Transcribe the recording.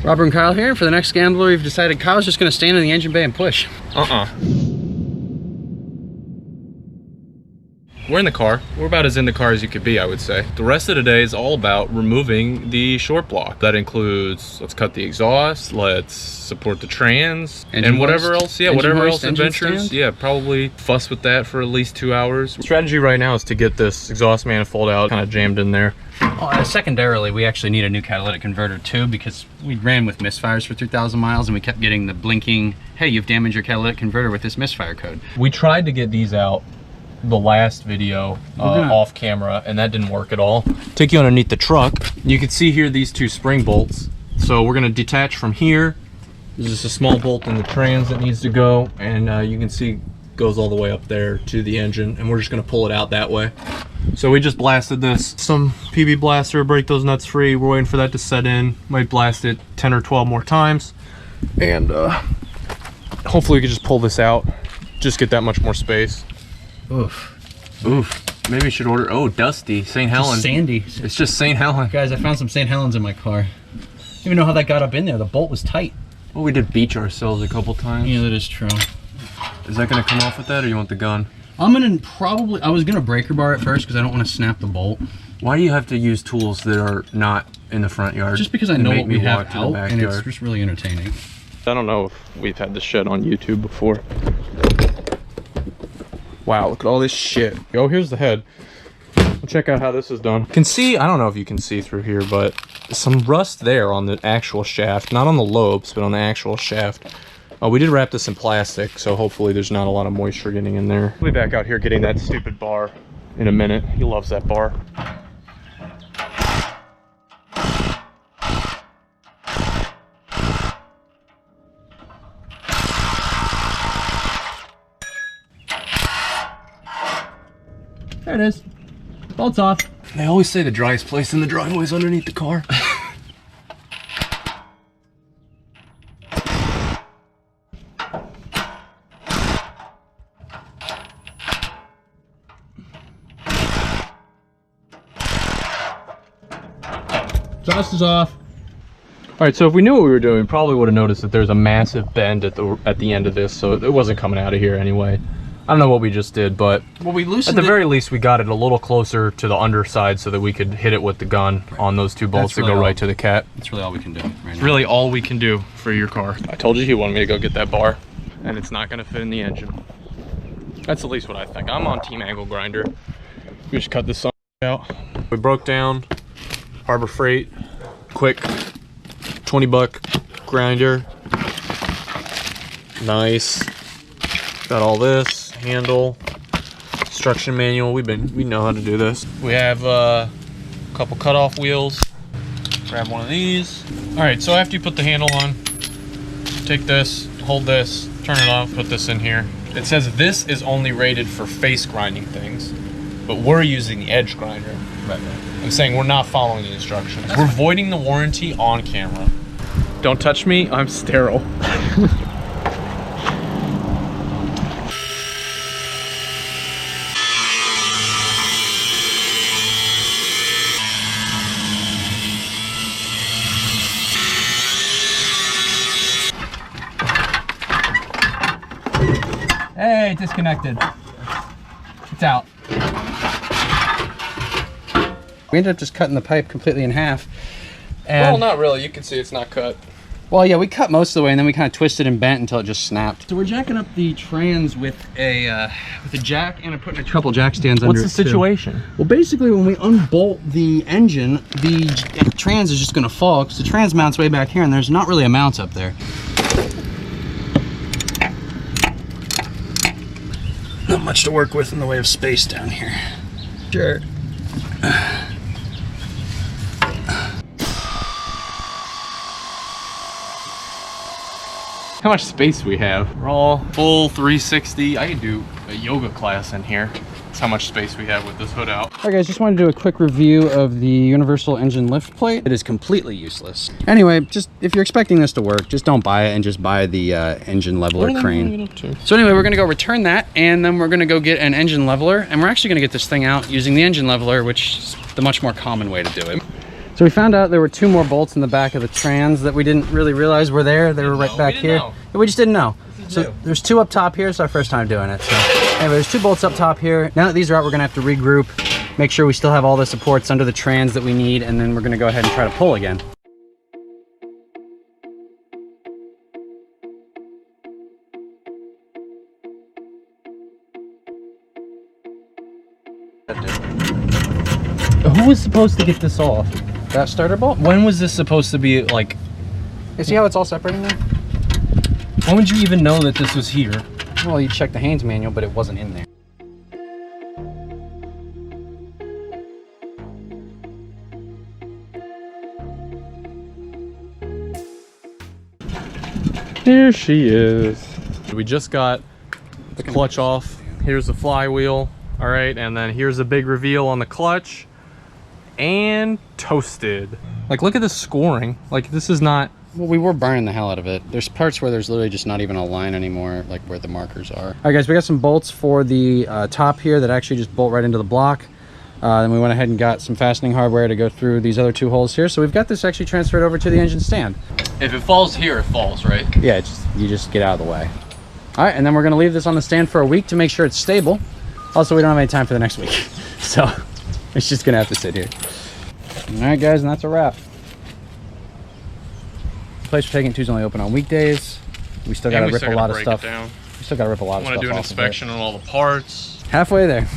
Robert and Kyle here. For the next Gambler, we've decided Kyle's just going to stand in the engine bay and push. We're in the car. We're about as in the car as you could be, I would say. The rest of the day is all about removing the short block. That includes, let's cut the exhaust, let's support the trans, and whatever else, whatever else adventures. Yeah, probably fuss with that for at least 2 hours. The strategy right now is to get this exhaust manifold out, kind of jammed in there. Secondarily, we actually need a new catalytic converter too, because we ran with misfires for 3,000 miles and we kept getting the blinking, hey, you've damaged your catalytic converter with this misfire code. We tried to get these out the last video off camera, and that didn't work at all. Take you underneath the truck. You can see here these two spring bolts. So we're gonna detach from here. There's just a small bolt in the trans that needs to go, and you can see goes all the way up there to the engine, and we're just gonna pull it out that way. So we just blasted this, some PB blaster, break those nuts free. We're waiting for that to set in. Might blast it 10 or 12 more times, and hopefully we can just pull this out, just get that much more space. Oof. Maybe we should order, Dusty, St. Helen. Sandy. It's just St. Helen. Guys, I found some St. Helens in my car. I don't even know how that got up in there. The bolt was tight. Well, we did beach ourselves a couple times. Yeah, that is true. Is that gonna come off with that, or you want the gun? I'm gonna probably, I was gonna breaker bar it first because I don't want to snap the bolt. Why do you have to use tools that are not in the front yard? Just because I know what we have out, and it's just really entertaining. I don't know if we've had this shed on YouTube before. Wow, look at all this shit. Oh, here's the head. We'll check out how this is done. You can see, I don't know if you can see through here, but some rust there on the actual shaft. Not on the lobes, but on the actual shaft. We did wrap this in plastic, so hopefully there's not a lot of moisture getting in there. We'll be back out here getting that stupid bar in a minute. He loves that bar. There it is. Bolt's off. They always say the driest place in the driveway is underneath the car. Exhaust is off. All right, so if we knew what we were doing, we probably would have noticed that there's a massive bend at the end of this, so it wasn't coming out of here anyway. I don't know what we just did, but we loosened at the very least, we got it a little closer to the underside so that we could hit it with the gun on those two bolts that go right to the cat. That's really all we can do right now. It's really all we can do for your car. I told you he wanted me to go get that bar, and it's not gonna fit in the engine. That's at least what I think. I'm on Team Angle Grinder. We just cut this out. We broke down Harbor Freight, quick 20-buck grinder. Nice. Got all this, handle, instruction manual. We know how to do this. We have a couple cutoff wheels. Grab one of these. All right, so after you put the handle on, take this, hold this, turn it off, put this in here. It says this is only rated for face grinding things, but we're using the edge grinder. Right. I'm saying we're not following the instructions. We're voiding the warranty on camera. Don't touch me, I'm sterile. Hey, disconnected. It's out. We ended up just cutting the pipe completely in half. And Well, not really. You can see it's not cut. Well, yeah, we cut most of the way, and then we kind of twisted and bent until it just snapped. So we're jacking up the trans with a jack, and I'm putting a couple jack stands under it. What's the situation? Well, basically, when we unbolt the engine, the trans is just going to fall because the trans mounts way back here, and there's not really a mount up there. Not much to work with in the way of space down here. Sure. How much space we have? We're all full 360. I could do a yoga class in here. That's how much space we have with this hood out. All right, guys, just wanted to do a quick review of the universal engine lift plate. It is completely useless. Anyway, just if you're expecting this to work, just don't buy it and just buy the engine leveler crane. So anyway, we're gonna go return that, and then we're gonna go get an engine leveler, and we're actually gonna get this thing out using the engine leveler, which is the much more common way to do it. So we found out there were 2 more bolts in the back of the trans that we didn't really realize were there. They were right back here. We just didn't know. So there's 2 up top here. It's our first time doing it. So anyway, there's 2 bolts up top here. Now that these are out, we're gonna have to regroup, make sure we still have all the supports under the trans that we need, and then we're gonna go ahead and try to pull again. Who was supposed to get this off? That starter bolt? When was this supposed to be, like... You see how it's all separating there? When would you even know that this was here? Well, you checked the Haynes manual, but it wasn't in there. Here she is. We just got the clutch off. Here's the flywheel. All right, and then here's a big reveal on the clutch. And toasted. Like, look at the scoring. Like, this is not... Well, we were burning the hell out of it. There's parts where there's literally just not even a line anymore, like where the markers are. All right, guys, we got some bolts for the top here that actually just bolt right into the block. Then we went ahead and got some fastening hardware to go through these other 2 holes here. So we've got this actually transferred over to the engine stand. If it falls here, it falls, right? Yeah, you just get out of the way. All right, and then we're gonna leave this on the stand for a week to make sure it's stable. Also, we don't have any time for the next week. So it's just gonna have to sit here. All right, guys, and that's a wrap. The place we're taking to is only open on weekdays. We still gotta rip a lot of stuff. We still gotta rip a lot of stuff off. Want to do an inspection on all the parts. Halfway there.